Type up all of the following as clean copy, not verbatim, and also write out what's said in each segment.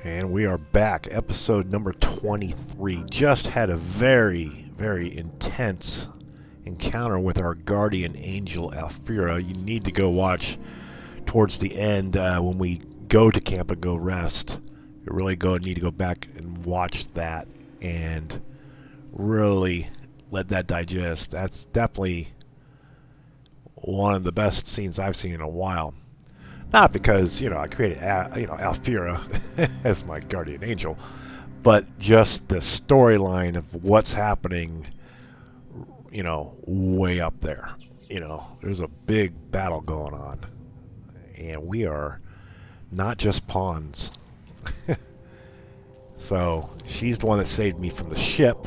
And we are back, episode number 23. Just had a very, very intense encounter with our guardian angel, Alfira. You need to go watch towards the end when we go to camp and go rest. You really need to go back and watch that and really let that digest. That's definitely one of the best scenes I've seen in a while. Not because, I created, Alfira as my guardian angel, but just the storyline of what's happening, way up there. There's a big battle going on, and we are not just pawns. So she's the one that saved me from the ship,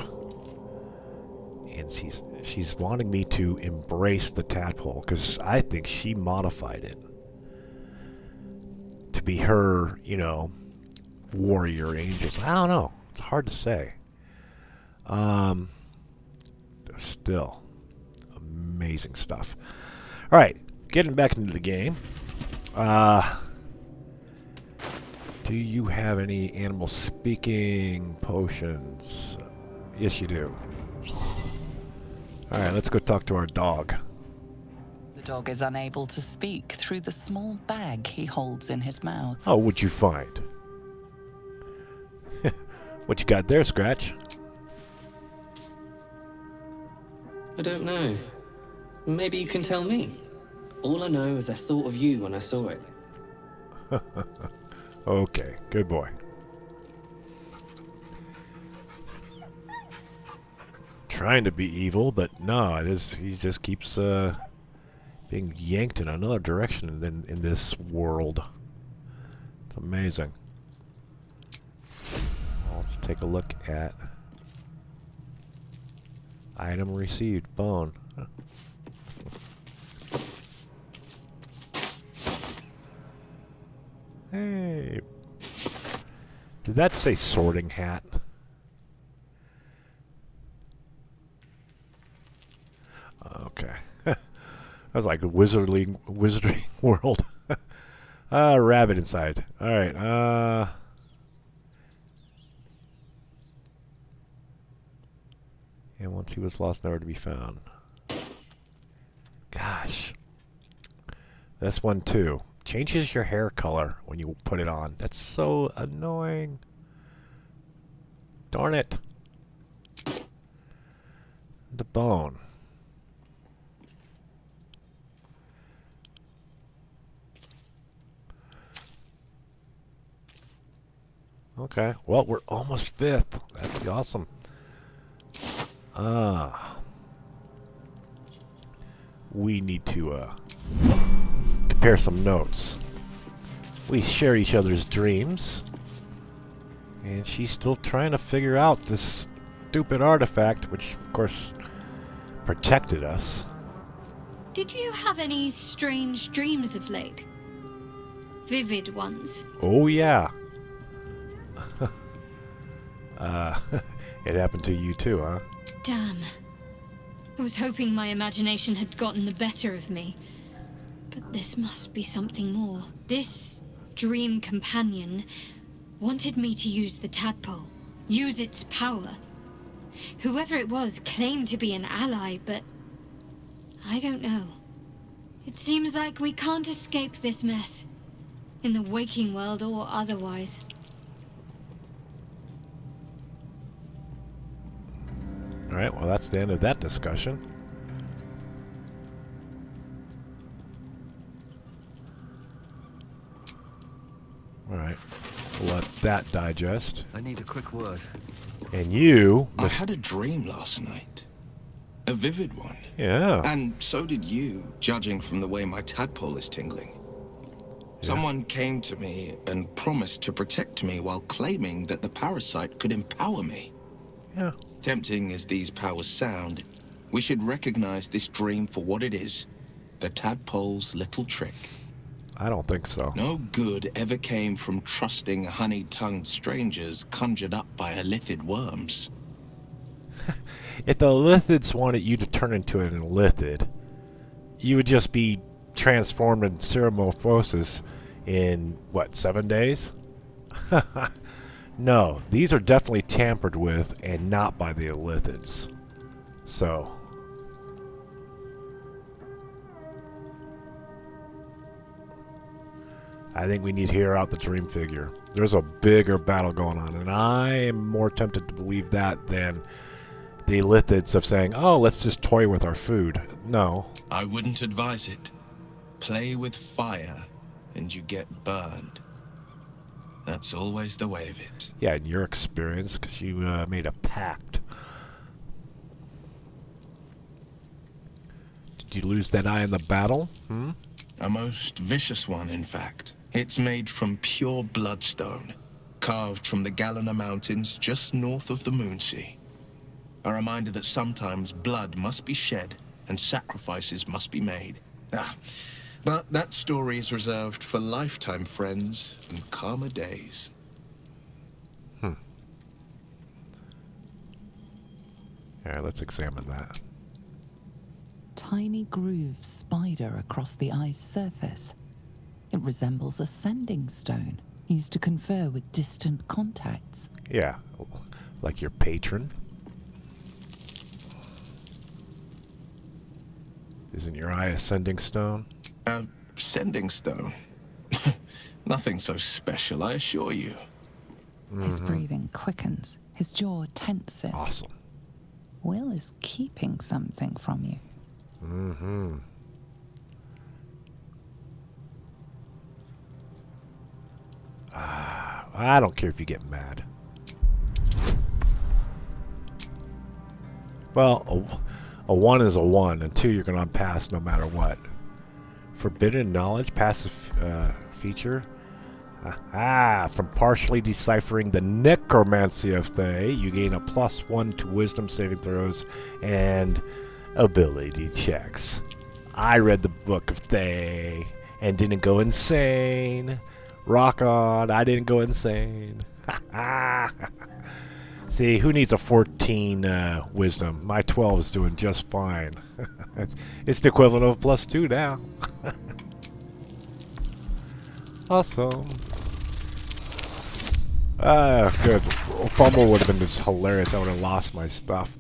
and she's wanting me to embrace the tadpole because I think she modified it to be her, warrior angels. I don't know. It's hard to say. Still, amazing stuff. All right, getting back into the game. Do you have any animal speaking potions? Yes, you do. All right, let's go talk to our dog. The dog is unable to speak through the small bag he holds in his mouth. Oh, what'd you find? What you got there, Scratch? I don't know. Maybe you can tell me. All I know is I thought of you when I saw it. Okay, good boy. Trying to be evil, but no, he just keeps being yanked in another direction in this world. It's amazing. Let's take a look at item received, bone. Hey, did that say sorting hat? Okay. I was like the wizarding world. Rabbit inside. Alright, and once he was lost, nowhere to be found. Gosh. This one too. Changes your hair color when you put it on. That's so annoying. Darn it. The bone. Okay, well, we're almost 5th. That'd be awesome. We need to compare some notes. We share each other's dreams, and she's still trying to figure out this stupid artifact, which, of course, protected us. Did you have any strange dreams of late? Vivid ones? Oh, yeah. It happened to you too, huh? Damn. I was hoping my imagination had gotten the better of me. But this must be something more. This dream companion wanted me to use the tadpole. Use its power. Whoever it was claimed to be an ally, but I don't know. It seems like we can't escape this mess. In the waking world or otherwise. Alright, well that's the end of that discussion. Alright, we'll let that digest. I need a quick word. And you... I had a dream last night. A vivid one. Yeah. And so did you, judging from the way my tadpole is tingling. Yeah. Someone came to me and promised to protect me while claiming that the parasite could empower me. Yeah. Tempting as these powers sound, we should recognize this dream for what it is. The tadpole's little trick. I don't think so. No good ever came from trusting honey-tongued strangers conjured up by elithid worms. If the lithids wanted you to turn into an elithid, you would just be transformed in ceremorphosis in, what, 7 days? No, these are definitely tampered with and not by the Illithids. So... I think we need to hear out the dream figure. There's a bigger battle going on, and I am more tempted to believe that than the Illithids of saying, oh, let's just toy with our food. No. I wouldn't advise it. Play with fire, and you get burned. That's always the way of it. Yeah, in your experience, because you made a pact. Did you lose that eye in the battle? A most vicious one, in fact. It's made from pure bloodstone, carved from the Galena Mountains just north of the Moonsea. A reminder that sometimes blood must be shed and sacrifices must be made. But that story is reserved for lifetime friends and calmer days. Yeah, let's examine that. Tiny grooves spider across the eye's surface. It resembles a sending stone used to confer with distant contacts. Yeah, like your patron. Isn't your eye a sending stone? A sending stone? Nothing so special, I assure you. His breathing quickens. His jaw tenses. Awesome. Will is keeping something from you. I don't care if you get mad. Well, a 1 is a 1, and 2 you're going to pass no matter what. Forbidden knowledge, passive feature. From partially deciphering the necromancy of Thay, you gain a +1 to wisdom saving throws and ability checks. I read the book of Thay and didn't go insane. Rock on, I didn't go insane. See, who needs a 14 wisdom? My 12 is doing just fine. It's the equivalent of a +2 now. Awesome. Good. A fumble would have been just hilarious. I would have lost my stuff.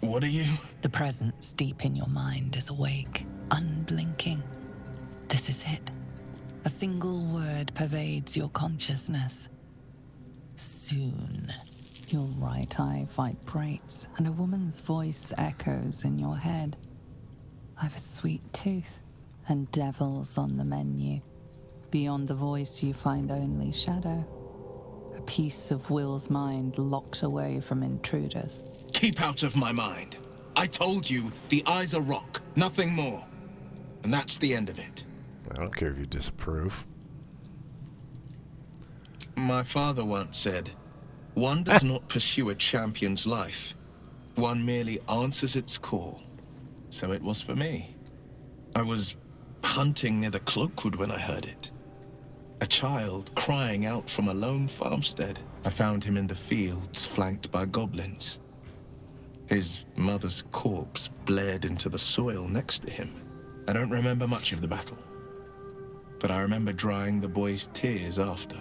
What are you? The presence deep in your mind is awake, unblinking. This is it. A single word pervades your consciousness. Soon. Your right eye vibrates, and a woman's voice echoes in your head. I've a sweet tooth, and devils on the menu. Beyond the voice, you find only shadow. A piece of Will's mind locked away from intruders. Keep out of my mind. I told you, the eye's a rock, nothing more. And that's the end of it. I don't care if you disapprove. My father once said, one does not pursue a champion's life. One merely answers its call. So it was for me. I was hunting near the Cloakwood when I heard it. A child crying out from a lone farmstead. I found him in the fields, flanked by goblins. His mother's corpse blared into the soil next to him. I don't remember much of the battle, but I remember drying the boy's tears after.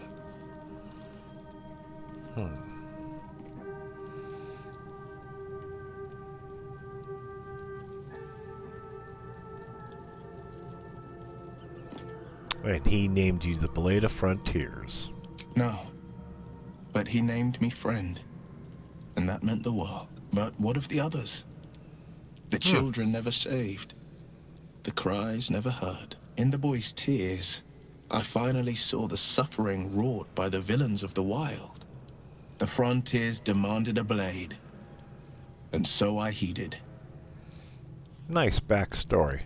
And he named you the Blade of Frontiers. No, but he named me friend, and that meant the world. But what of the others? The children never saved. The cries never heard. In the boy's tears, I finally saw the suffering wrought by the villains of the wild. The Frontiers demanded a blade, and so I heeded. Nice backstory.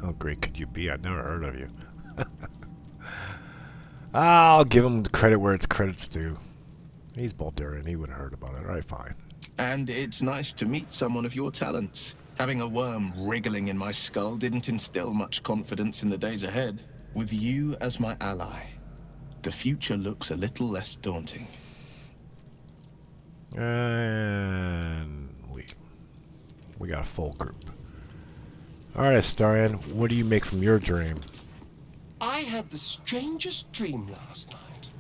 How great could you be? I'd never heard of you. I'll give him the credit where it's credit's due. He's Baldurian. He would have heard about it. All right, fine. And it's nice to meet someone of your talents. Having a worm wriggling in my skull didn't instill much confidence in the days ahead. With you as my ally, the future looks a little less daunting. And we got a full group. Alright, Astarion, what do you make from your dream? I had the strangest dream last night.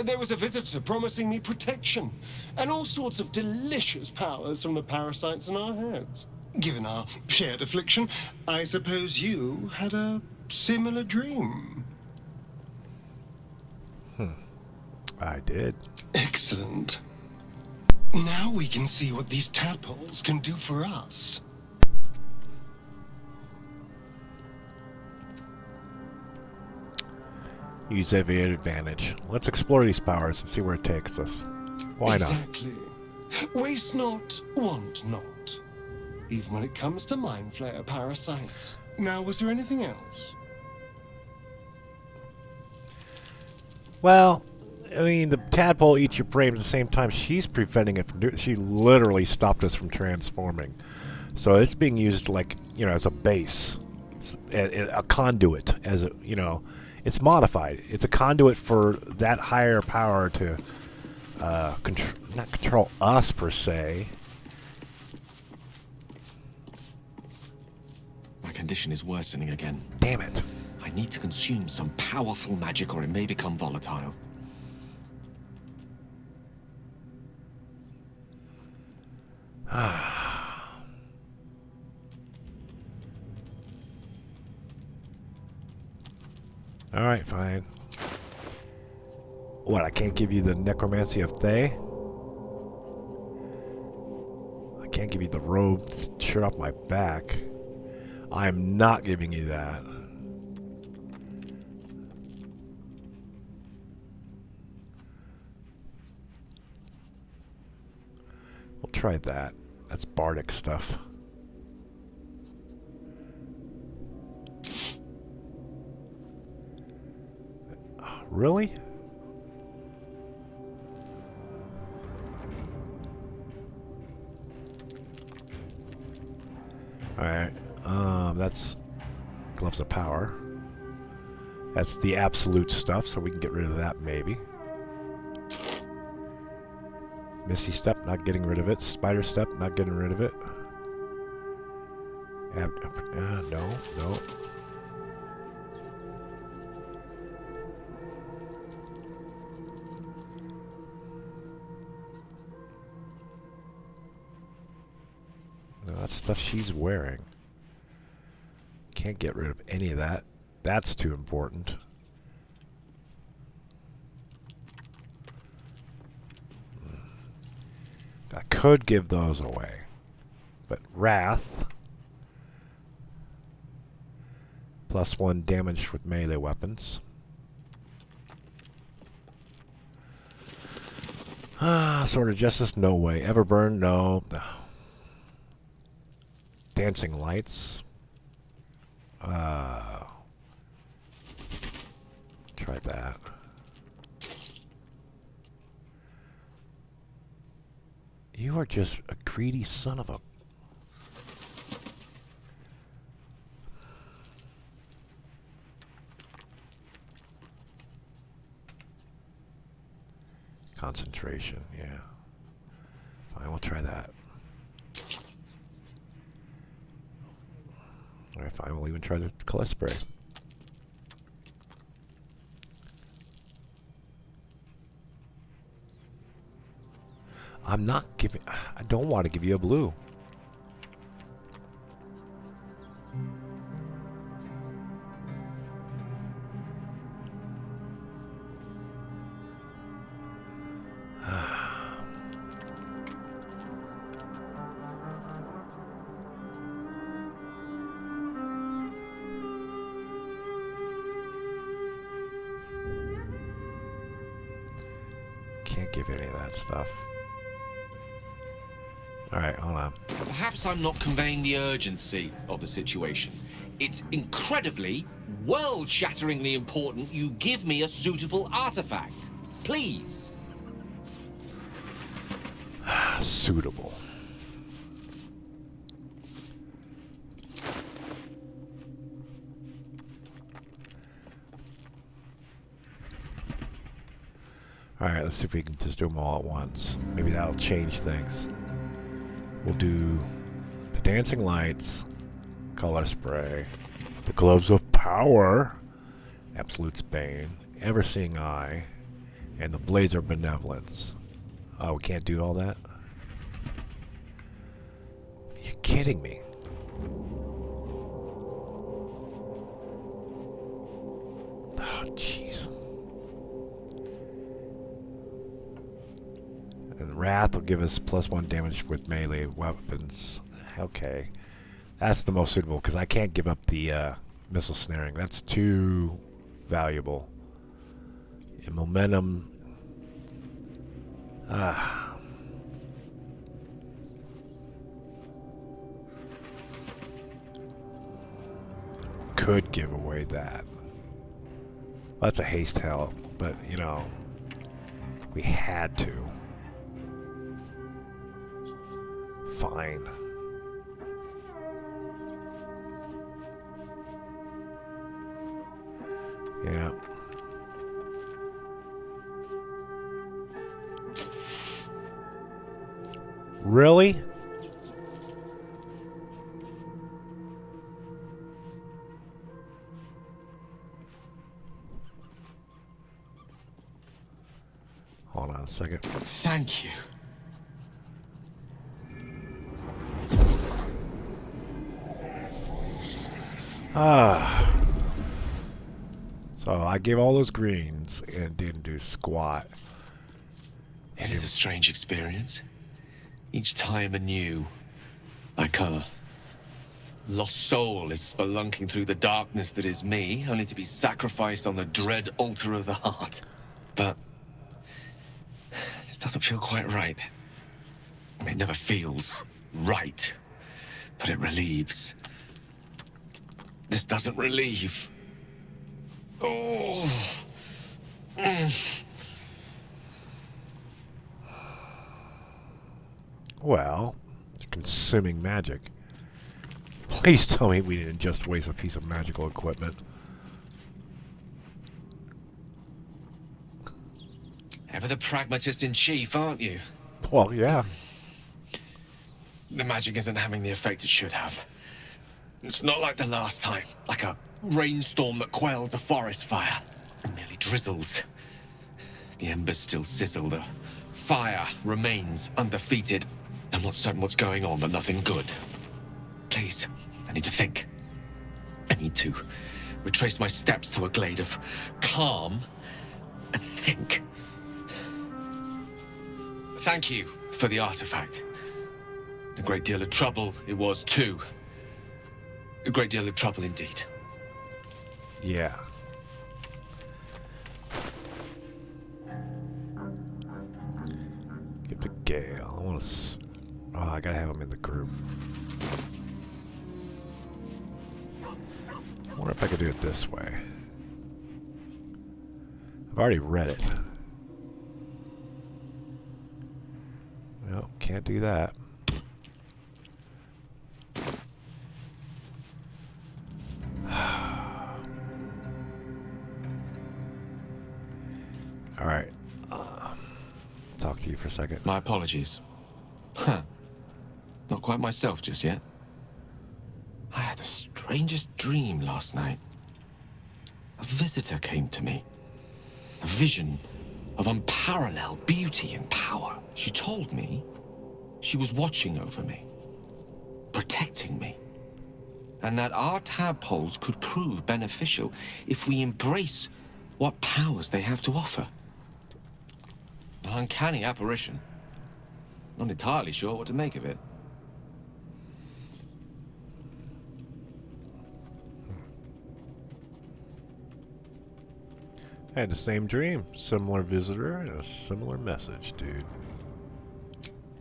There was a visitor promising me protection and all sorts of delicious powers from the parasites in our heads. Given our shared affliction, I suppose you had a similar dream. I did. Excellent. Now we can see what these tadpoles can do for us. Use every advantage. Let's explore these powers and see where it takes us. Why not? Exactly. Waste not, want not. Even when it comes to mind flayer parasites. Now, was there anything else? Well, I mean, the tadpole eats your prey, but at the same time, she's preventing it from doing. She literally stopped us from transforming. So it's being used like, you know, as a base, a conduit, as a, you know, it's modified. It's a conduit for that higher power to not control us per se. My condition is worsening again. Damn it. I need to consume some powerful magic or it may become volatile. Alright, fine. What, I can't give you the necromancy of Thay? I can't give you the robe shirt off my back. I'm not giving you that. We'll try that. That's bardic stuff. Really? Alright, that's Gloves of Power. That's the absolute stuff, so we can get rid of that maybe. Misty Step, not getting rid of it. Spider Step, not getting rid of it. No. No, that's stuff she's wearing. Can't get rid of any of that. That's too important. I could give those away. But Wrath. +1 damage with melee weapons. Sword of Justice, no way. Everburn, no. Dancing Lights. Try that. You are just a greedy son of a... Concentration, yeah. Fine, we'll try that. Alright, fine, we'll even try the color spray. I'm not giving... I don't want to give you a blue. Can't give any of that stuff. Alright, hold on. Perhaps I'm not conveying the urgency of the situation. It's incredibly, world-shatteringly important you give me a suitable artifact. Please. Suitable. Alright, let's see if we can just do them all at once. Maybe that'll change things. We'll do the Dancing Lights, Color spray. The gloves of power. Absolute's bane. Ever-seeing eye. And the blaze of benevolence. Oh, we can't do all that? You're kidding me. Oh, jeez. And Wrath will give us +1 damage with melee weapons. Okay. That's the most suitable, because I can't give up the missile snaring. That's too valuable. And momentum... Could give away that. Well, that's a haste hell, but, you know, we had to. Fine. Yeah. Really? Hold on a second. Thank you. So I gave all those greens and didn't do squat. It is a strange experience. Each time anew, like a lost soul is spelunking through the darkness that is me, only to be sacrificed on the dread altar of the heart. But this doesn't feel quite right. It never feels right, but it relieves. This doesn't relieve. Oh. Well, consuming magic. Please tell me we didn't just waste a piece of magical equipment. Ever the pragmatist in chief, aren't you? Well, yeah. The magic isn't having the effect it should have. It's not like the last time, like a rainstorm that quells a forest fire. It merely drizzles. The embers still sizzle, the fire remains undefeated. I'm not certain what's going on, but nothing good. Please, I need to think. I need to retrace my steps to a glade of calm and think. Thank you for the artifact. A great deal of trouble it was, too. A great deal of trouble indeed. Yeah. Give to Gale. I want to... Oh, I gotta have him in the group. I wonder if I could do it this way. I've already read it. Well, can't do that. Alright. Talk to you for a second. My apologies. Huh. Not quite myself just yet. I had the strangest dream last night. A visitor came to me. A vision of unparalleled beauty and power. She told me she was watching over me, protecting me, and that our tadpoles could prove beneficial if we embrace what powers they have to offer. An uncanny apparition. Not entirely sure what to make of it. I had the same dream. Similar visitor and a similar message, dude.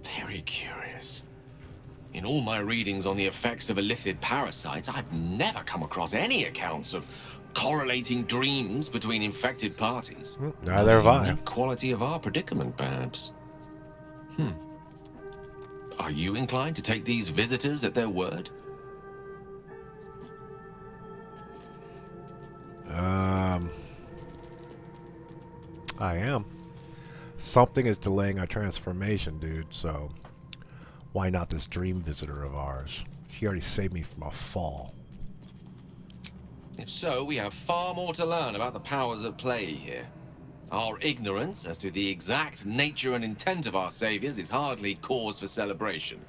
Very curious. In all my readings on the effects of illithid parasites, I've never come across any accounts of correlating dreams between infected parties. Neither have I. Quality of our predicament, perhaps. Are you inclined to take these visitors at their word? I am. Something is delaying our transformation, dude, so why not this dream visitor of ours? She already saved me from a fall. If so, we have far more to learn about the powers at play here. Our ignorance as to the exact nature and intent of our saviors is hardly cause for celebration.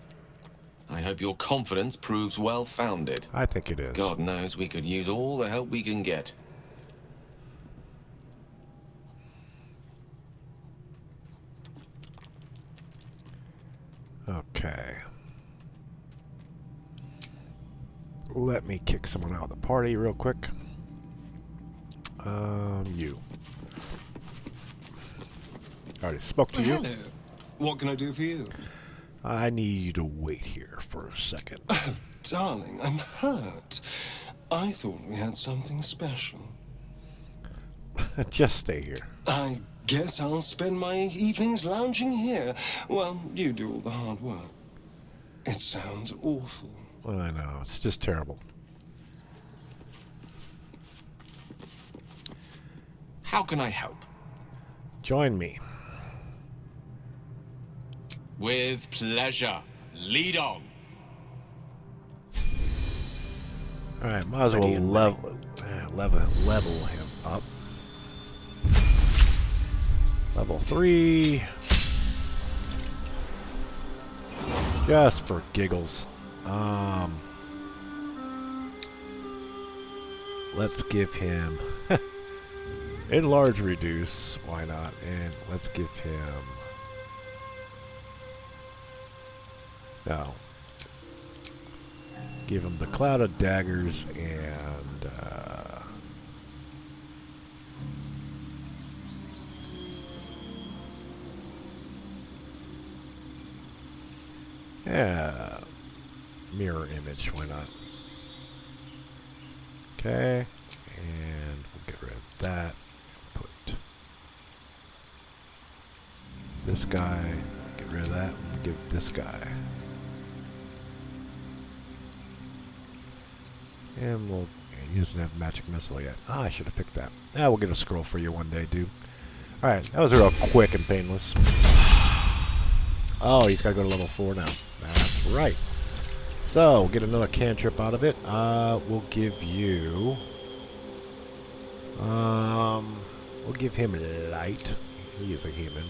I hope your confidence proves well-founded. I think it is. God knows we could use all the help we can get. Okay. Let me kick someone out of the party real quick. You. I already spoke to you. Hello. What can I do for you? I need you to wait here for a second. Darling, I'm hurt. I thought we had something special. Just stay here. I guess I'll spend my evenings lounging here. Well, you do all the hard work. It sounds awful. I know, it's just terrible. How can I help? Join me. With pleasure. Lead on. Alright, might as well level him up. Level 3. Just for giggles. Let's give him enlarge reduce, why not? And let's give him give him the cloud of daggers and yeah, mirror image, why not? Okay, and we'll get rid of that. Put this guy, get rid of that, and give this guy. And we'll, he doesn't have magic missile yet. Ah, I should have picked that. Ah, we'll get a scroll for you one day, dude. Alright, that was real quick and painless. Oh, he's got to go to level 4 now. That's right. So, we'll get another cantrip out of it. We'll give you... we'll give him light. He is a human.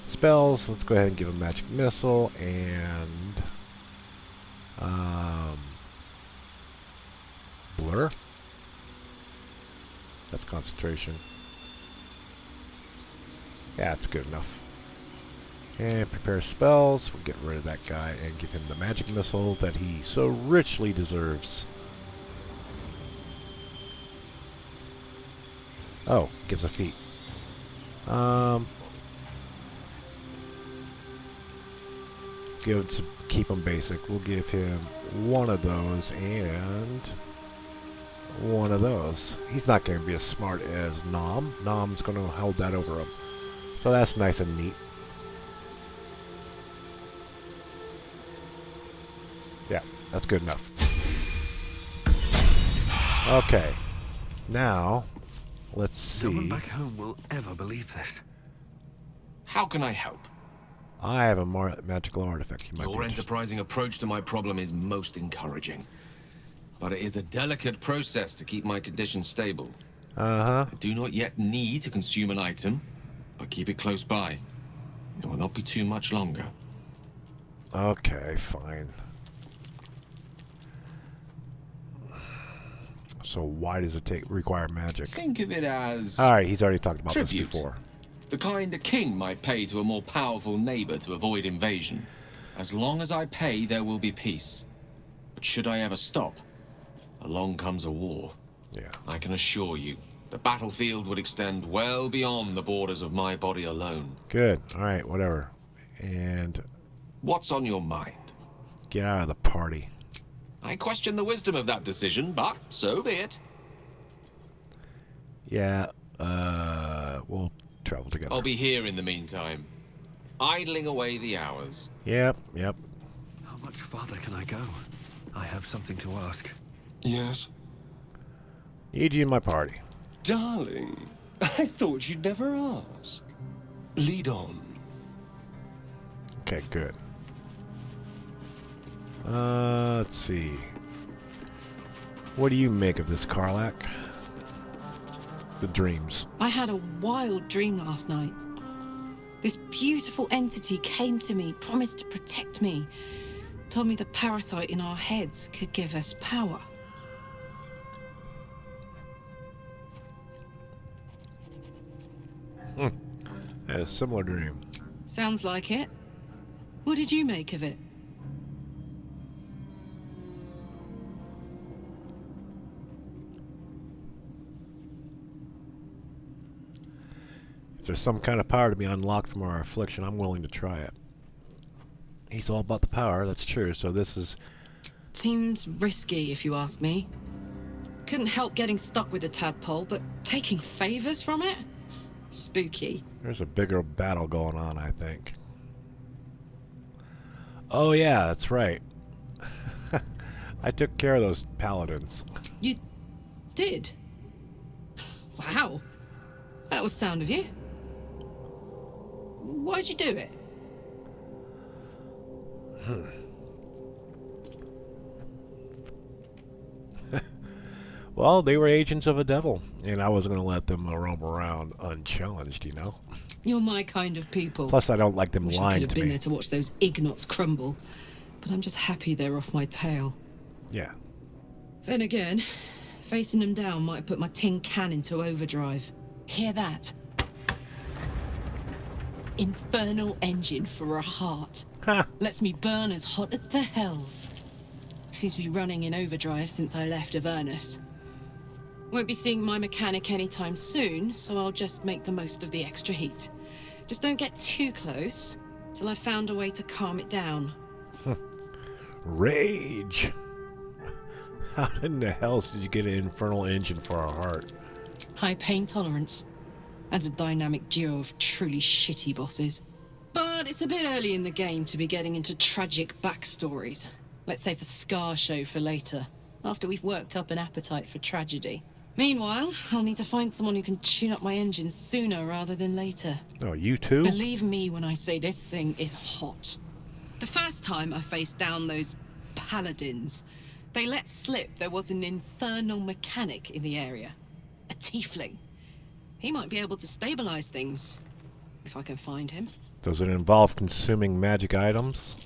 Spells, let's go ahead and give him magic missile and... blur. That's concentration. Yeah, it's good enough. And prepare spells. We'll get rid of that guy and give him the magic missile that he so richly deserves. Oh, gets a feat. Keep him basic. We'll give him one of those and one of those. He's not going to be as smart as Nom. Nom's going to hold that over him. So that's nice and neat. Yeah, that's good enough. Okay. Now, let's see. No one back home will ever believe this. How can I help? I have a magical artifact. Your enterprising approach to my problem is most encouraging. But it is a delicate process to keep my condition stable. Uh-huh. I do not yet need to consume an item, but keep it close by. It will not be too much longer. Okay, fine. So why does it require magic? Think of it as... Alright, he's already talked about tribute. this before. The kind a king might pay to a more powerful neighbor to avoid invasion. As long as I pay, there will be peace. But should I ever stop, along comes a war. Yeah. I can assure you, the battlefield would extend well beyond the borders of my body alone. Good. Alright, whatever. And... what's on your mind? get out of the party. I question the wisdom of that decision, but so be it. Yeah, we'll travel together. I'll be here in the meantime, idling away the hours. Yep. How much farther can I go? I have something to ask. Yes? Need you in my party. Darling, I thought you'd never ask. Lead on. Okay, good. Let's see. What do you make of this, Karlak? The dreams. I had a wild dream last night. This beautiful entity came to me, promised to protect me, told me the parasite in our heads could give us power. I had a similar dream. Sounds like it. What did you make of it? If there's some kind of power to be unlocked from our affliction, I'm willing to try it. He's all about the power, that's true, so this is... Seems risky, if you ask me. Couldn't help getting stuck with the tadpole, but taking favors from it? Spooky. There's a bigger battle going on, I think. Oh yeah, that's right. I took care of those paladins. You did? Wow. That was sound of you. Why'd you do it? Well, they were agents of a devil, and I wasn't going to let them roam around unchallenged, you know? You're my kind of people. Plus, I don't like them Wish I lying could have to been me. there to watch those ignots crumble, but I'm just happy they're off my tail. Yeah. Then again, facing them down might have put my tin can into overdrive. Hear that? Infernal engine for a heart. Ha! Lets me burn as hot as the hells. Seems to be running in overdrive since I left Avernus. Won't be seeing my mechanic anytime soon, so I'll just make the most of the extra heat. Just don't get too close till I've found a way to calm it down. Rage! How in the hell did you get an infernal engine for a heart? High pain tolerance, and a dynamic duo of truly shitty bosses. But it's a bit early in the game to be getting into tragic backstories. Let's save the Scar show for later, after we've worked up an appetite for tragedy. Meanwhile, I'll need to find someone who can tune up my engines sooner rather than later. Oh, you too? Believe me when I say this thing is hot. The first time I faced down those paladins, they let slip there was an infernal mechanic in the area. A tiefling. He might be able to stabilize things, if I can find him. Does it involve consuming magic items?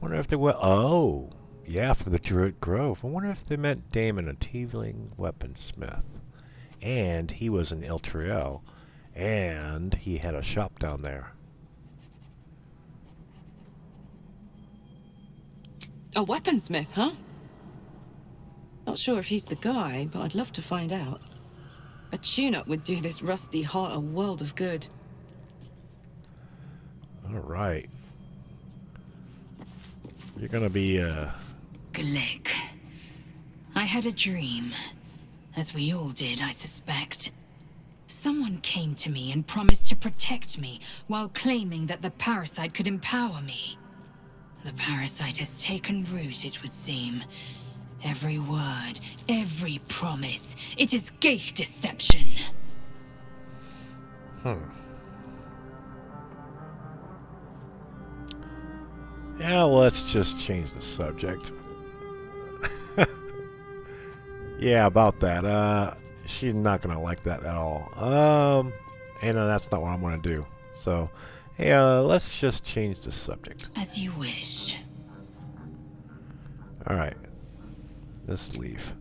Wonder if they will. Oh, yeah, from the Druid Grove. I wonder if they meant Damon, a tiefling weaponsmith. And he was in Iltriel. And he had a shop down there. A weaponsmith, huh? Not sure if he's the guy, but I'd love to find out. A tune-up would do this rusty heart a world of good. All right. You're gonna be, Glick. I had a dream. As we all did, I suspect. Someone came to me and promised to protect me, while claiming that the parasite could empower me. The parasite has taken root, it would seem. Every word, every promise. It is gate deception. Yeah, let's just change the subject. Yeah, about that. She's not gonna like that at all. And that's not what I'm gonna do. So, hey, let's just change the subject. As you wish. All right, let's leave.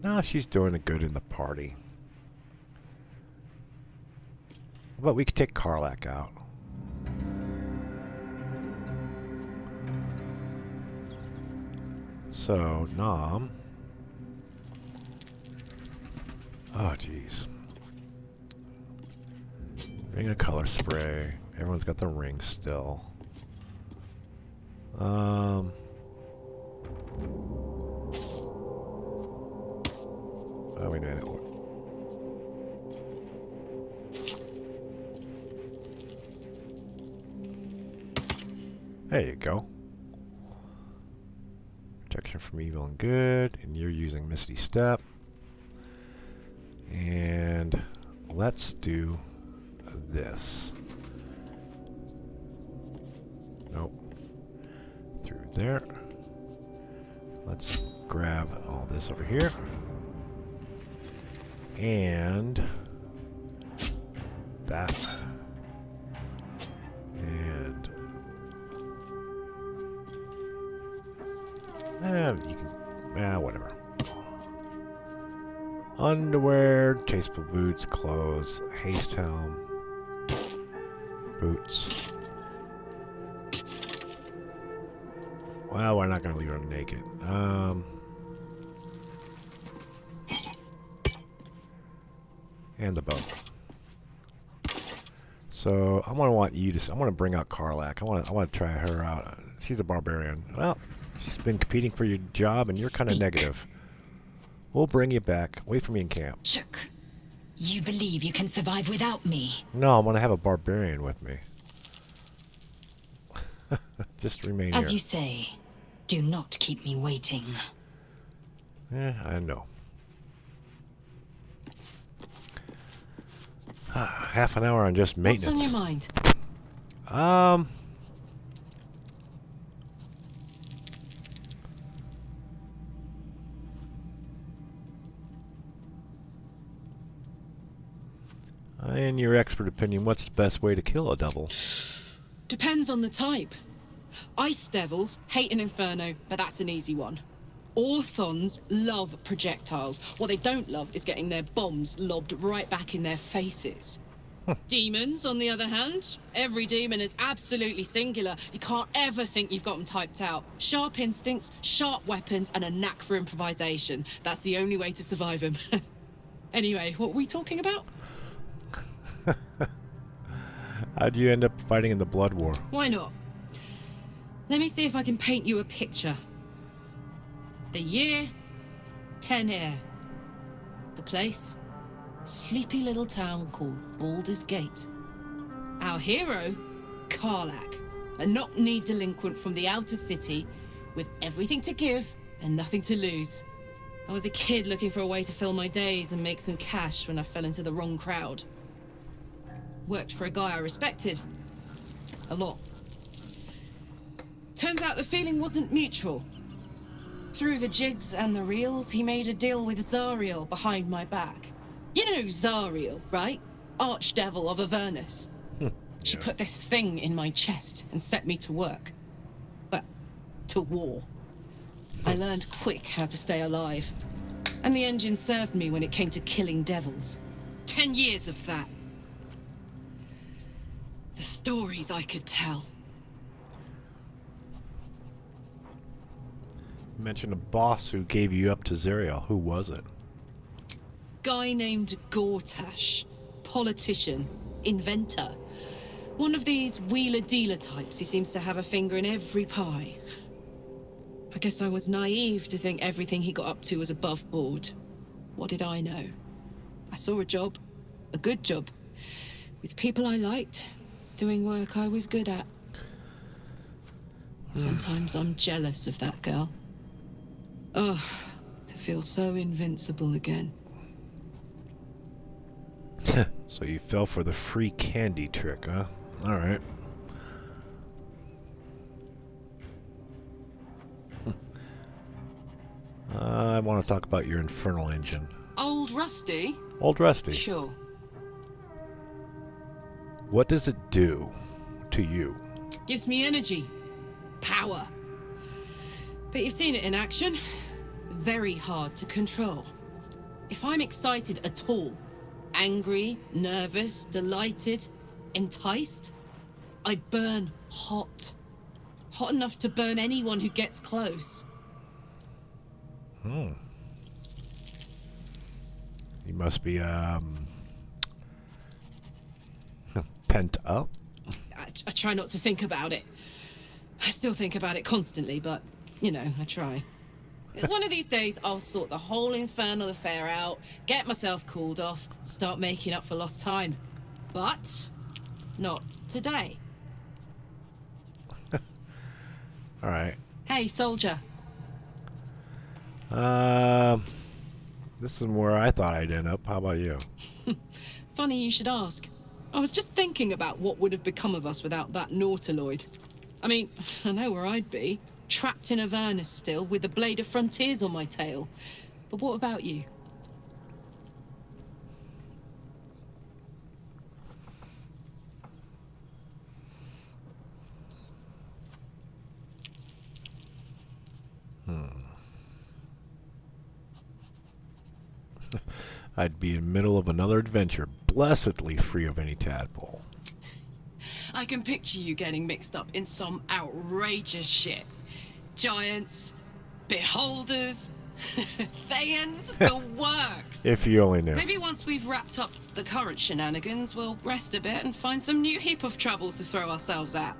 No, she's doing it good in the party. But we could take Karlak out. So, Nom. Oh, jeez. Bring a color spray. Everyone's got the ring still. Oh, wait a minute. There you go. Protection from evil and good, and you're using Misty Step. And let's do this. Nope. Through there. Let's grab all this over here. And that. And you can, whatever. Underwear, tasteful boots, clothes, haste helm, boots. Well, we're not going to leave her naked. And the bow. So I'm gonna want you to. I'm gonna bring out Karlak. I want to try her out. She's a barbarian. Well, she's been competing for your job, and you're kind of negative. We'll bring you back. Wait for me in camp. Chook, you believe you can survive without me? No, I'm gonna have a barbarian with me. Just remain here. As you say, do not keep me waiting. I know. Half an hour on just maintenance. What's on your mind? In your expert opinion, what's the best way to kill a devil? Depends on the type. Ice devils hate an inferno, but that's an easy one. Orthons love projectiles. What they don't love is getting their bombs lobbed right back in their faces. Demons, on the other hand, every demon is absolutely singular. You can't ever think you've got them typed out. Sharp instincts, sharp weapons, and a knack for improvisation. That's the only way to survive them. Anyway, what were we talking about? How'd you end up fighting in the Blood War? Why not? Let me see if I can paint you a picture. The year, Tenere. The place, sleepy little town called Baldurs Gate. Our hero, Karlak, a knock-kneed delinquent from the outer city with everything to give and nothing to lose. I was a kid looking for a way to fill my days and make some cash when I fell into the wrong crowd. Worked for a guy I respected. A lot. Turns out the feeling wasn't mutual. Through the jigs and the reels, he made a deal with Zariel behind my back. You know Zariel, right? Archdevil of Avernus. She put this thing in my chest and set me to work. Well, to war. I learned quick how to stay alive. And the engine served me when it came to killing devils. 10 years of that. The stories I could tell. You mentioned a boss who gave you up to Zariel. Who was it? Guy named Gortash. Politician. Inventor. One of these wheeler-dealer types who seems to have a finger in every pie. I guess I was naive to think everything he got up to was above board. What did I know? I saw a job. A good job. With people I liked. Doing work I was good at. Sometimes I'm jealous of that girl. Oh, to feel so invincible again. So you fell for the free candy trick, huh? Alright. I want to talk about your infernal engine. Old Rusty? Old Rusty. Sure. What does it do to you? Gives me energy. Power. But you've seen it in action. Very hard to control. If I'm excited at all, angry, nervous, delighted, enticed, I burn hot. Hot enough to burn anyone who gets close. You must be, pent up? I try not to think about it. I still think about it constantly, but, you know, I try. One of these days, I'll sort the whole infernal affair out, get myself cooled off, start making up for lost time. But not today. Alright. Hey, soldier. This is where I thought I'd end up. How about you? Funny you should ask. I was just thinking about what would have become of us without that Nautiloid. I mean, I know where I'd be. Trapped in Avernus still, with the Blade of Frontiers on my tail. But what about you? I'd be in the middle of another adventure, blessedly free of any tadpole. I can picture you getting mixed up in some outrageous shit. Giants, beholders, Thayans, the works. If you only knew. Maybe once we've wrapped up the current shenanigans, we'll rest a bit and find some new heap of troubles to throw ourselves at.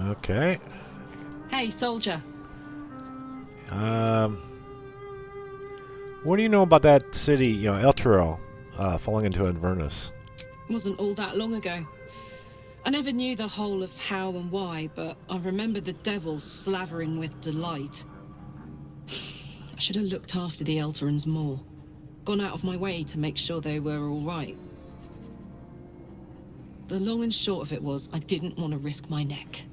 Okay. Hey, soldier. What do you know about that city, Eltero, falling into Avernus? Wasn't all that long ago. I never knew the whole of how and why, but I remember the devils slavering with delight. I should have looked after the Elterans more. Gone out of my way to make sure they were all right. The long and short of it was, I didn't want to risk my neck.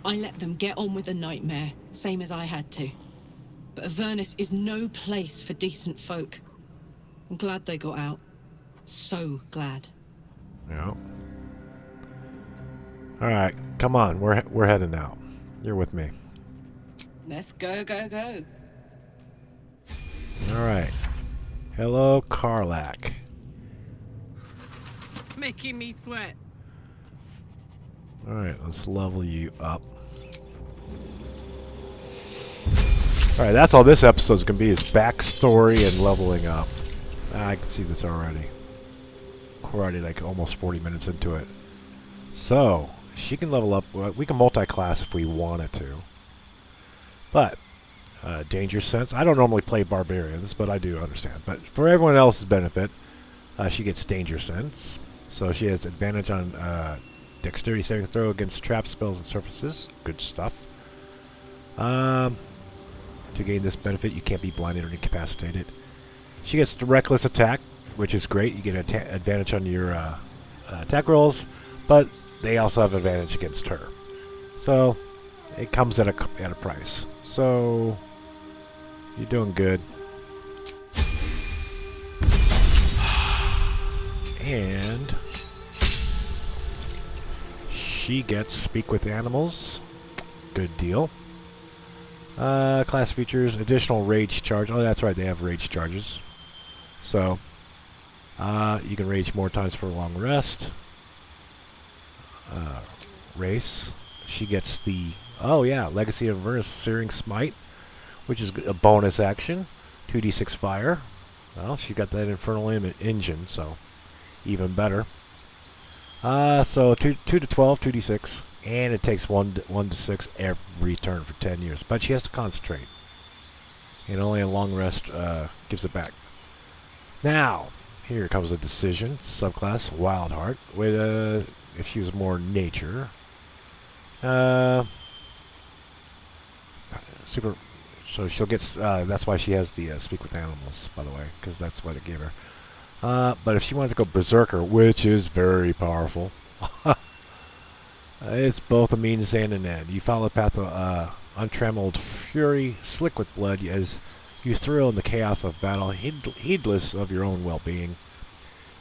I let them get on with the nightmare, same as I had to. But Avernus is no place for decent folk. I'm glad they got out. So glad. Yeah. All right, come on. We're heading out. You're with me. Let's go, go, go. All right. Hello, Karlak. Making me sweat. All right, let's level you up. All right, that's all this episode's gonna be, is backstory and leveling up. I can see this already. We're already like almost 40 minutes into it. So, she can level up. We can multi-class if we wanted to. But, danger sense. I don't normally play barbarians, but I do understand. But for everyone else's benefit, she gets danger sense. So she has advantage on dexterity saving throw against trap spells and surfaces. Good stuff. To gain this benefit, you can't be blinded or incapacitated. She gets the reckless attack, which is great. You get advantage on your attack rolls, but they also have advantage against her. So it comes at a price. So you're doing good. And she gets speak with animals. Good deal. Class features, additional rage charge. Oh, that's right, they have rage charges. So, you can rage more times for a long rest. Race. She gets the, Legacy of Avernus Searing Smite, which is a bonus action. 2d6 fire. Well, she got that Infernal Engine, so even better. So 2 to 12, 2d6. And it takes 1 to 6 every turn for 10 years. But she has to concentrate. And only a long rest gives it back. Now, here comes a decision. Subclass, Wildheart. With if she was more nature. Super. So she'll get. That's why she has the speak with animals, by the way, because that's what it gave her. But if she wanted to go berserker, which is very powerful. It's both a means and an end. You follow the path of untrammeled fury, slick with blood, as you thrill in the chaos of battle, heedless of your own well-being.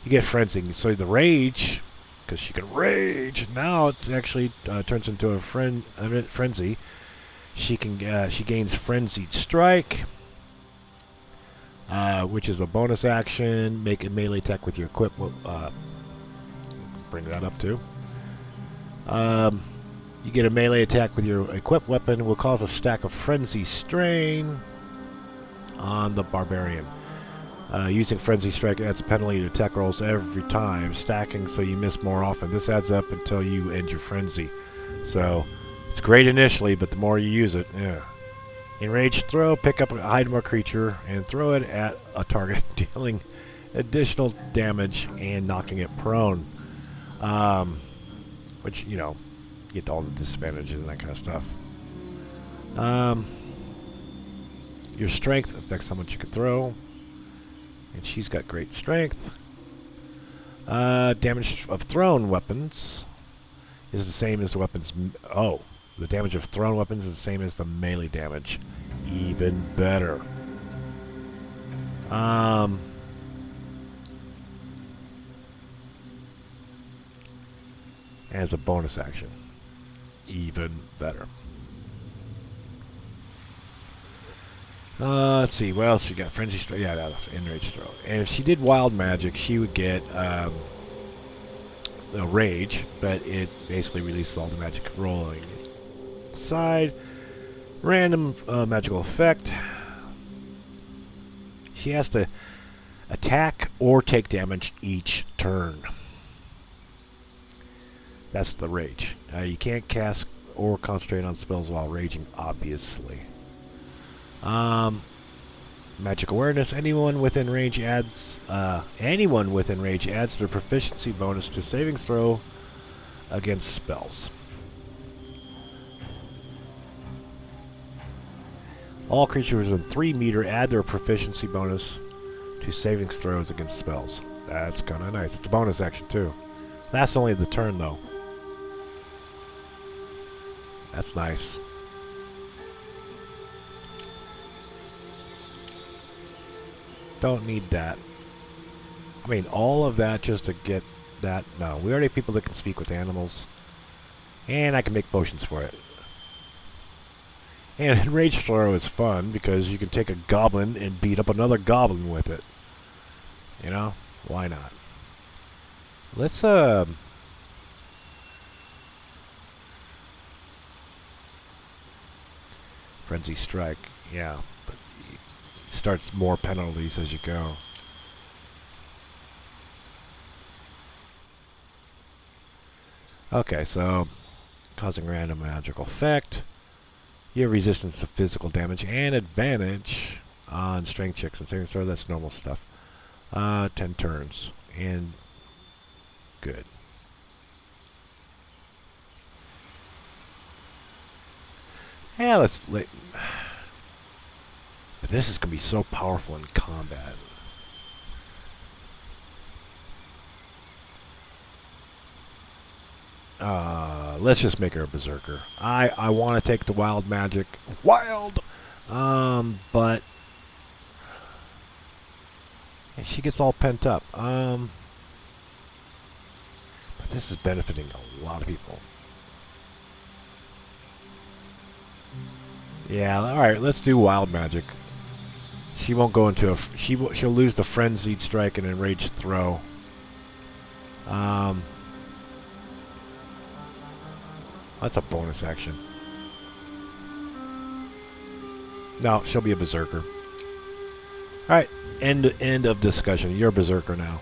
You get frenzy. So the rage, because she can rage, now it actually turns into a frenzy. She gains frenzied strike, which is a bonus action. Make a melee attack with your equipment. Bring that up too. You get a melee attack with your equipped weapon. Will cause a stack of frenzy strain on the barbarian. Using frenzy strike adds a penalty to attack rolls every time, stacking so you miss more often. This adds up until you end your frenzy. So it's great initially, but the more you use it, Enraged throw, pick up a hide more creature and throw it at a target, dealing additional damage and knocking it prone. Which, get all the disadvantages and that kind of stuff. Your strength affects how much you can throw. And she's got great strength. Damage of thrown weapons is the same as the weapons... the damage of thrown weapons is the same as the melee damage. Even better. As a bonus action. Even better. Let's see, what else she got? Frenzy Throw. Yeah, that was Enraged Throw. And if she did Wild Magic, she would get a Rage, but it basically releases all the magic rolling. Side, random magical effect. She has to attack or take damage each turn. That's the Rage. You can't cast or concentrate on spells while raging, obviously. Magic awareness. Anyone within range adds their proficiency bonus to saving throw against spells. All creatures within 3 meters add their proficiency bonus to saving throws against spells. That's kind of nice. It's a bonus action too. That's only the turn though. That's nice. Don't need that. I mean, all of that just to get that. No, we already have people that can speak with animals. And I can make potions for it. And Rage Throw is fun because you can take a goblin and beat up another goblin with it. You know? Why not? Let's, Frenzy Strike. Yeah. But it starts more penalties as you go. Okay, so causing random magical effect. You have resistance to physical damage and advantage on strength checks and saving throw. That's normal stuff. 10 turns. And good. Yeah, but this is going to be so powerful in combat. Let's just make her a berserker. I want to take the wild magic. Wild! But and she gets all pent up. But this is benefiting a lot of people. Yeah, alright, let's do wild magic. She won't go into a... She'll lose the Frenzied Strike and Enraged Throw. That's a bonus action. No, she'll be a berserker. Alright, end of discussion. You're a berserker now.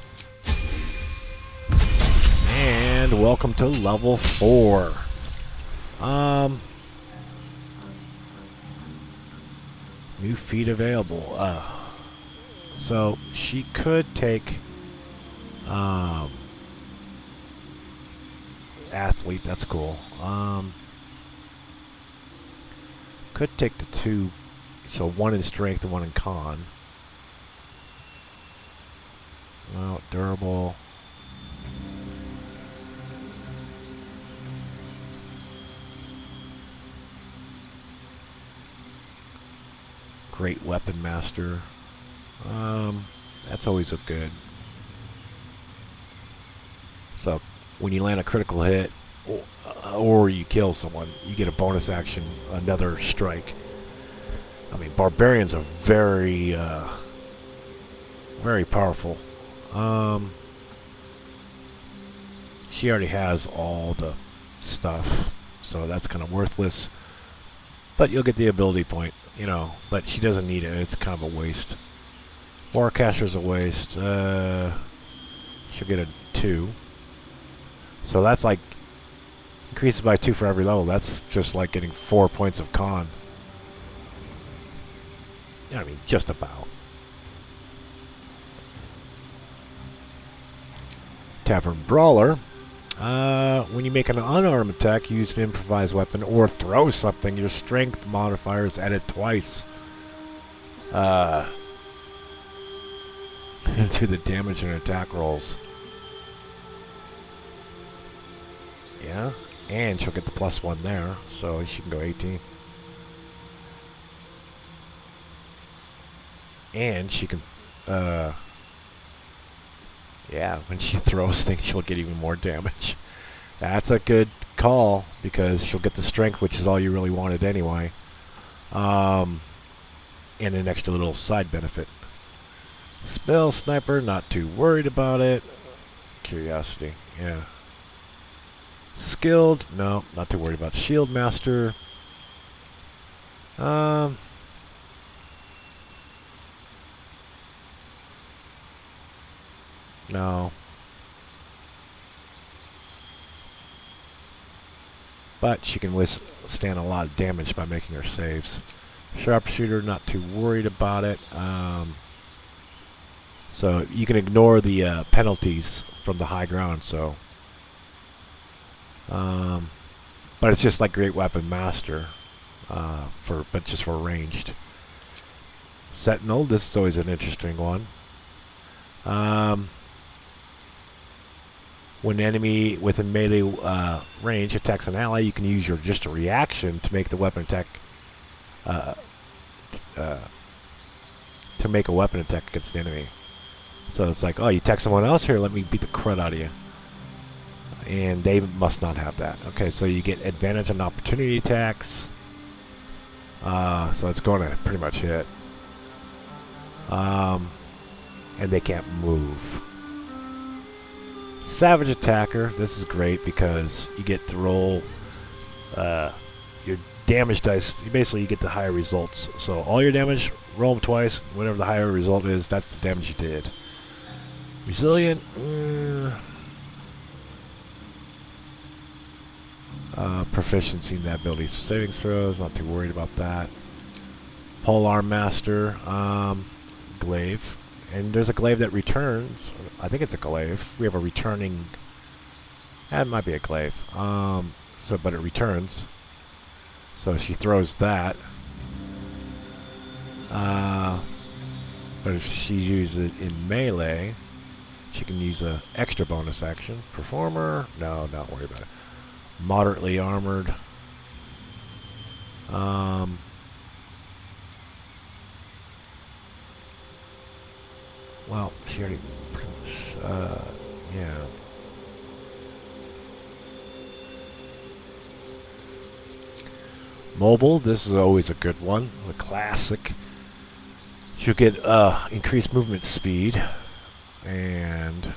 And welcome to level 4. New feat available. So she could take athlete, that's cool. Could take the 2, so 1 in strength and 1 in con. Well, durable. Great weapon master. That's always a good. So when you land a critical hit or you kill someone, you get a bonus action, another strike. I mean, barbarians are very very powerful. She already has all the stuff, so that's kind of worthless. But you'll get the ability point, you know, but she doesn't need it. It's kind of a waste. Warcaster's a waste. She'll get a 2. So that's like, increases by 2 for every level. That's just like getting 4 points of con. I mean, just about. Tavern Brawler. When you make an unarmed attack, use an improvised weapon or throw something, your strength modifier is added twice. into the damage and attack rolls. Yeah, and she'll get the +1 there, so she can go 18. And she can, yeah, when she throws things, she'll get even more damage. That's a good call, because she'll get the strength, which is all you really wanted anyway. And an extra little side benefit. Spell Sniper, not too worried about it. Curiosity, yeah. Skilled, no, not too worried about. Shield Master. No. But she can withstand a lot of damage by making her saves. Sharpshooter, not too worried about it. So you can ignore the penalties from the high ground. So, but it's just like Great Weapon Master, but just for ranged. Sentinel, this is always an interesting one. When an enemy within melee range attacks an ally, you can use your just a reaction to make the weapon attack. To make a weapon attack against the enemy. So it's like, oh, you attack someone else here, let me beat the crud out of you. And they must not have that. Okay, so you get advantage on opportunity attacks. So it's going to pretty much hit. And they can't move. Savage Attacker, this is great because you get to roll your damage dice. You get the higher results. So all your damage, roll them twice. Whatever the higher result is, that's the damage you did. Resilient. Proficiency in that ability. So savings throws, not too worried about that. Polearm Master. Glaive. And there's a glaive that returns. I think it's a glaive. We have a returning... It might be a glaive. But it returns. So she throws that. But if she uses it in melee, she can use an extra bonus action. Performer? No, not worry about it. Moderately armored. Well, she already pretty much, yeah. Mobile, this is always a good one. The classic. She'll get increased movement speed. And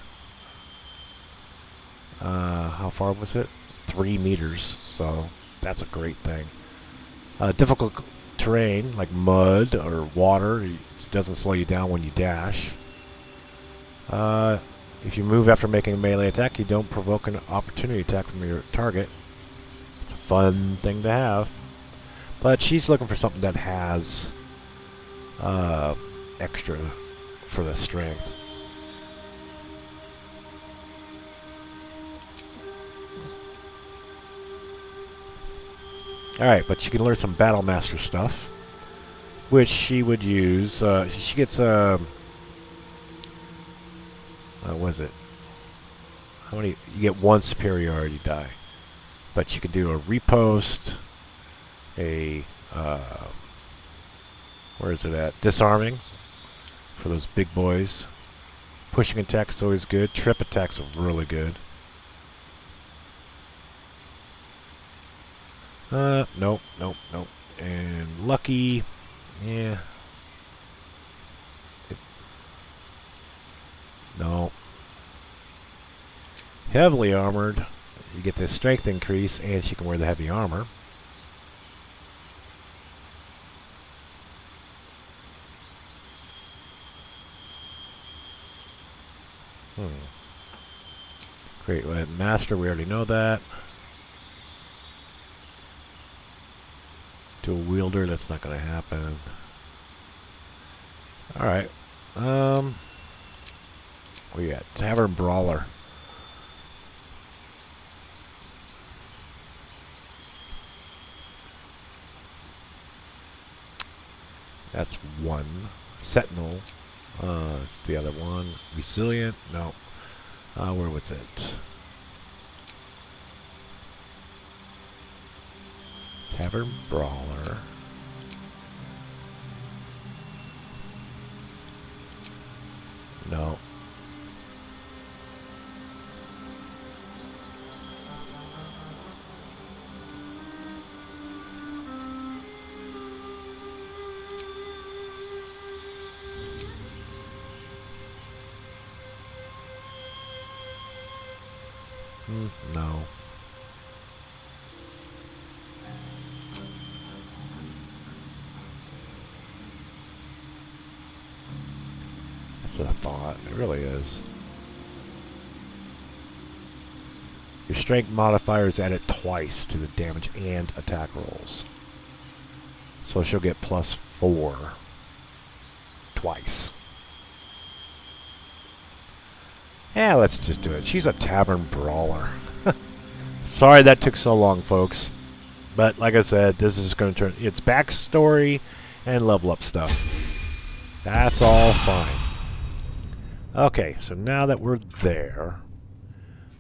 how far was it? 3 meters. So that's a great thing. Difficult terrain like mud or water, it doesn't slow you down when you dash. If you move after making a melee attack, you don't provoke an opportunity attack from your target. It's a fun thing to have. But she's looking for something that has extra for the strength. Alright, but she can learn some Battle Master stuff, which she would use. She gets what is it? How many? You get 1 superiority die, but you can do a repost, a where is it at? Disarming for those big boys. Pushing attack is always good. Trip attacks are really good. Nope. And lucky, yeah. No. Heavily armored, you get the strength increase, and she can wear the heavy armor. Great Master, we already know that. Dual wielder, that's not going to happen. Alright. Where you at? Tavern Brawler. That's one. Sentinel. It's the other one. Resilient. No. Where was it? Tavern Brawler. No. No. That's a thought. It really is. Your strength modifier is added twice to the damage and attack rolls. So she'll get +4 twice. Yeah, let's just do it. She's a tavern brawler. Sorry that took so long, folks. But like I said, this is going to turn... It's backstory and level up stuff. That's all fine. Okay, so now that we're there,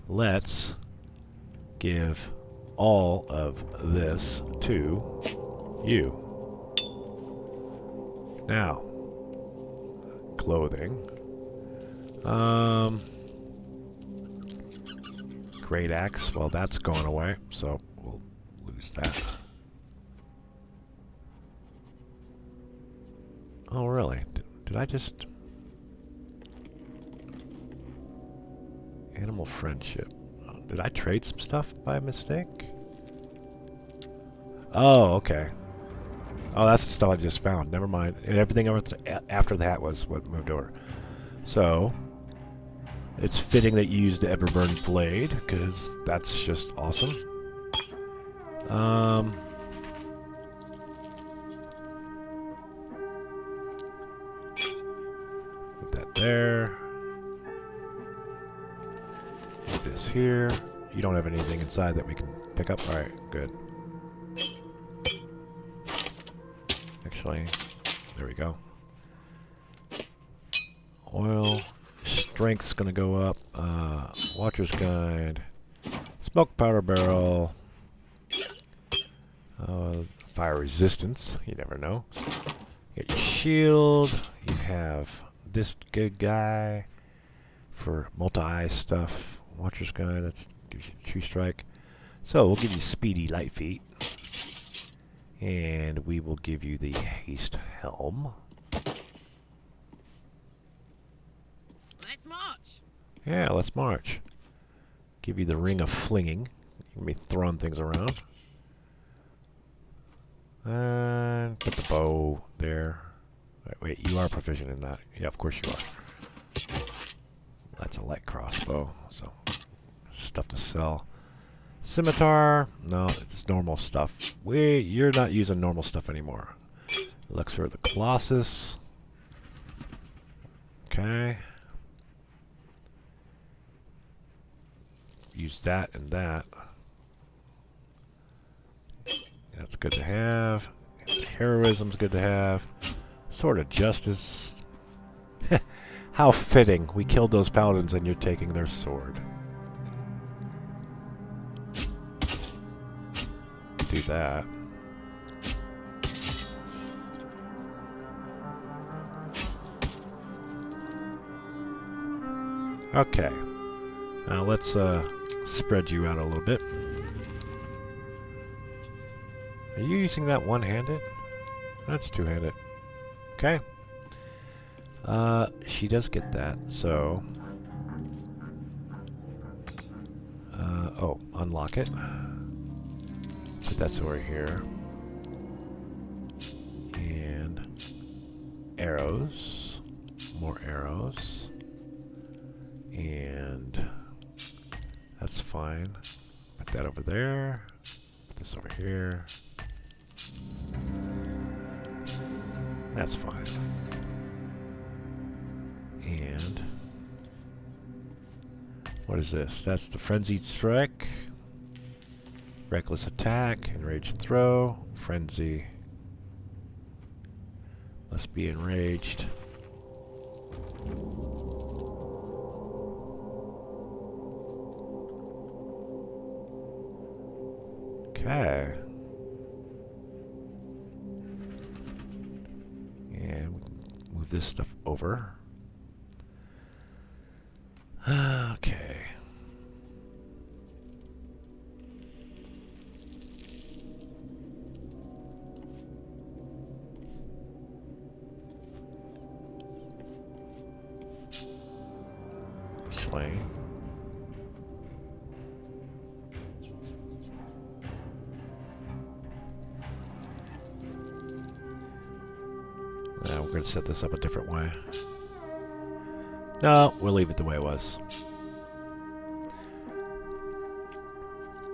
let's give all of this to you. Now, clothing. Great axe. Well, that's going away, so we'll lose that. Oh, really? Did I just... Animal friendship. Did I trade some stuff by mistake? Oh, okay. Oh, that's the stuff I just found. Never mind. And everything else after that was what moved over. So, it's fitting that you use the Everburn Blade, because that's just awesome. Put that there. Put this here. You don't have anything inside that we can pick up? Alright, good. Actually, there we go. Oil. Strength's gonna go up. Watcher's Guide. Smoke powder barrel. Fire resistance. You never know. You got your shield. You have this good guy for multi-eye stuff. Watcher's Guide. That gives you 2 strike. So we'll give you speedy light feet. And we will give you the haste helm. Let's march. Yeah, let's march. Give you the ring of flinging. You can be throwing things around. And put the bow there. Wait, you are proficient in that. Yeah, of course you are. That's a light crossbow, so stuff to sell. Scimitar. No, it's normal stuff. You're not using normal stuff anymore. Elixir of the Colossus. Okay. Use that and that. That's good to have. Heroism's good to have. Sword of Justice. How fitting. We killed those paladins and you're taking their sword. Do that. Okay. Now let's spread you out a little bit. Are you using that one-handed? That's two-handed. Okay. She does get that, so... oh, unlock it. Put that sword here. And... arrows. More arrows. And... that's fine. Put that over there. Put this over here. That's fine. And what is this? That's the Frenzied Strike. Reckless Attack. Enraged Throw. Frenzy. Must be enraged. Okay. And we can move this stuff over. Okay. Play. We're going to set this up a different way. No, we'll leave it the way it was.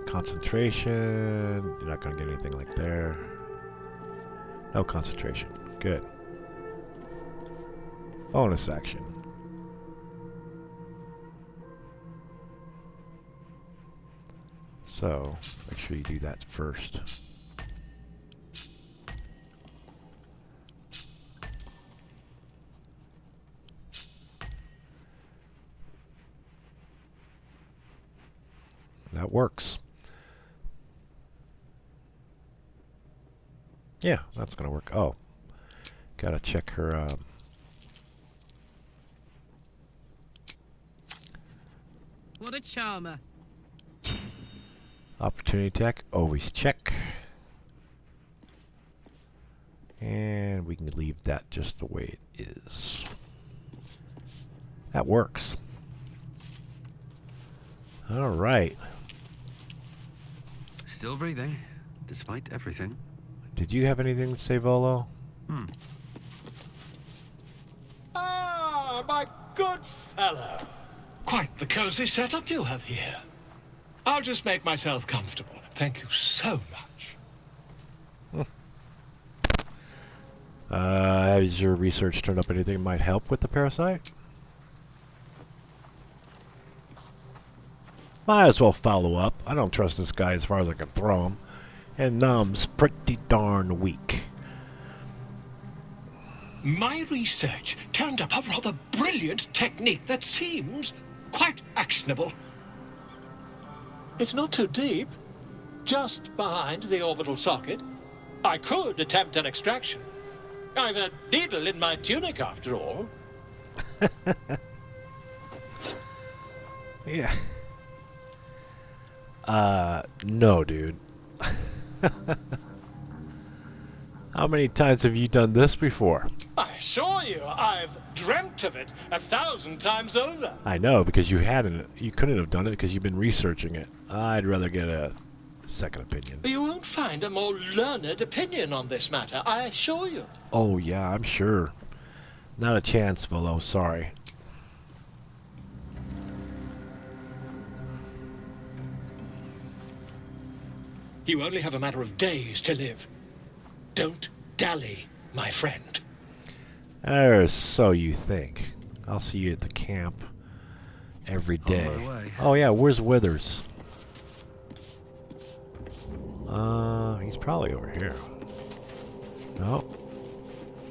Concentration. You're not going to get anything like there. No concentration. Good. Bonus action. So, make sure you do that first. That works. Yeah, that's going to work. Oh, gotta check her. What a charmer. Opportunity attack, always check. And we can leave that just the way it is. That works. All right. Still breathing, despite everything. Did you have anything to say, Volo? Ah, my good fellow. Quite the cozy setup you have here. I'll just make myself comfortable. Thank you so much. Has your research turned up anything that might help with the parasite? Might as well follow up. I don't trust this guy as far as I can throw him. And Num's pretty darn weak. My research turned up a rather brilliant technique that seems quite actionable. It's not too deep. Just behind the orbital socket. I could attempt an extraction. I've a needle in my tunic, after all. Yeah. No, dude. How many times have you done this before? I assure you, I've dreamt of it 1,000 times over. I know, because you hadn't. You couldn't have done it because you've been researching it. I'd rather get a second opinion. You won't find a more learned opinion on this matter, I assure you. Oh, yeah, I'm sure. Not a chance, Volo. Sorry. You only have a matter of days to live. Don't dally, my friend. Or so you think. I'll see you at the camp every day. On my way. Oh, yeah, where's Withers? He's probably over here. No.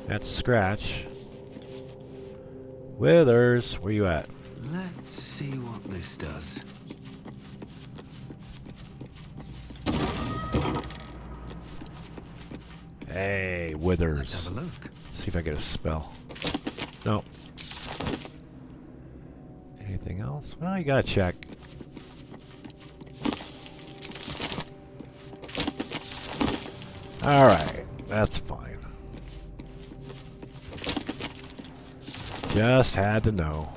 That's Scratch. Withers, where you at? Let's see what this does. Hey, Withers. Let's have a look. See if I get a spell. No. Anything else? Well, you gotta check. Alright, that's fine. Just had to know.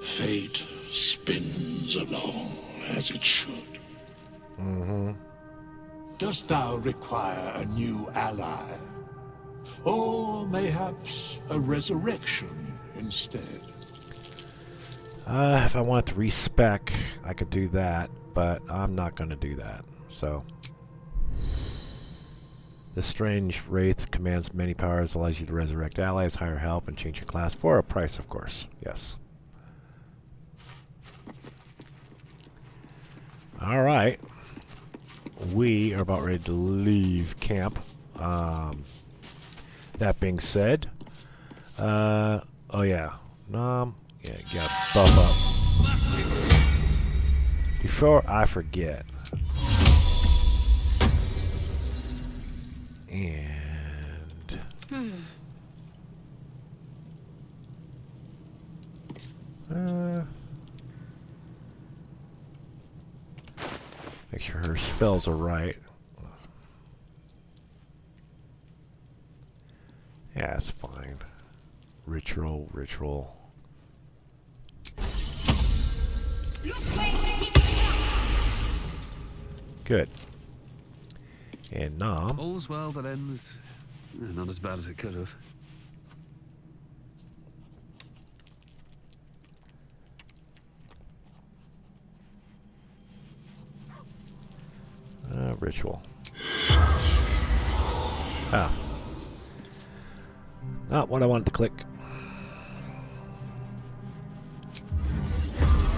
Fate spins along as it should. Mm-hmm. Dost thou require a new ally? Or mayhaps a resurrection instead? If I wanted to respec, I could do that, but I'm not going to do that. So, this strange wraith commands many powers, allows you to resurrect allies, hire help, and change your class for a price, of course. Yes. All right. we are about ready to leave camp. That being said, oh yeah, yeah, gotta buff up. Before I forget, and make sure her spells are right. Yeah, that's fine. Ritual. Good. And Nom. All's well that ends. Not as bad as it could have. Ritual. Ah. Not what I wanted to click.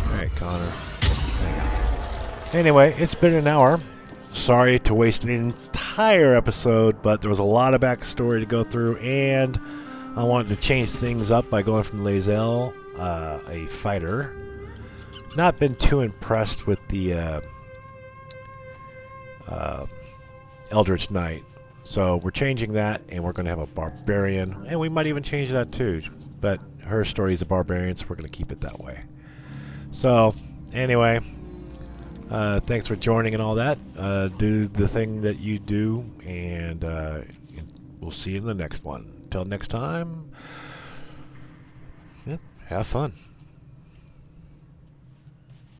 Alright, Connor. Hang on. Anyway, it's been an hour. Sorry to waste an entire episode, but there was a lot of backstory to go through, and I wanted to change things up by going from Lae'zel, a fighter. Not been too impressed with the Eldritch Knight. So we're changing that, and we're going to have a barbarian, and we might even change that too. But her story is a barbarian, so we're going to keep it that way. So, anyway, thanks for joining and all that. Do the thing that you do, and we'll see you in the next one. Until next time, have fun.